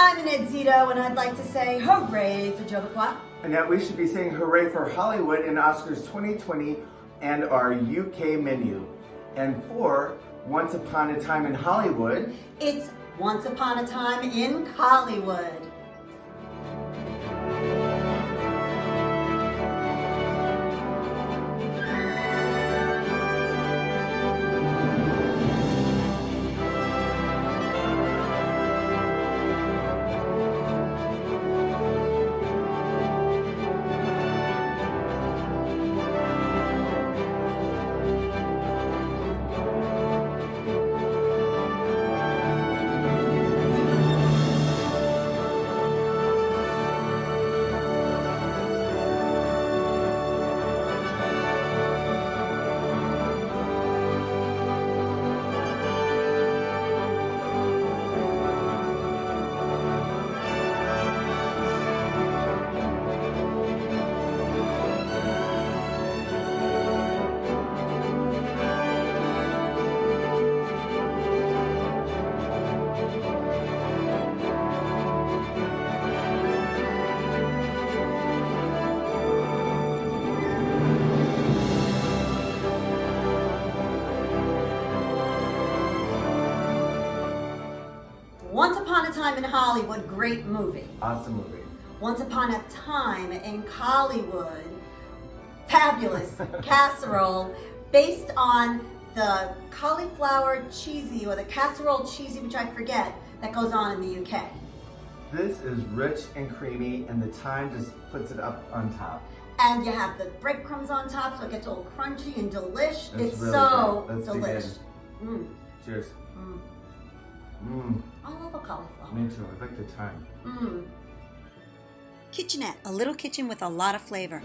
I'm Annette Zito, and I'd like to say hooray for Joe Lacroix. And that we should be saying hooray for Hollywood in Oscars 2020 and our UK menu. And for Once Upon a Time in Hollywood, It's Once Upon a Time in Cauliwood. Once Upon a Time in Hollywood, great movie. awesome movie. Once Upon a Time in Cauliwood, fabulous casserole based on the cauliflower cheesy or the casserole cheesy, which I forget, that goes on in the UK. This is rich and creamy, and the thyme just puts it up on top. And you have the breadcrumbs on top, so it gets all crunchy and delish. It's It's really so good. Let's dig delish. Cheers. Mm. Mmm. I love a cauliflower. Me too. I like the thyme. Kitchenette, a little kitchen with a lot of flavor.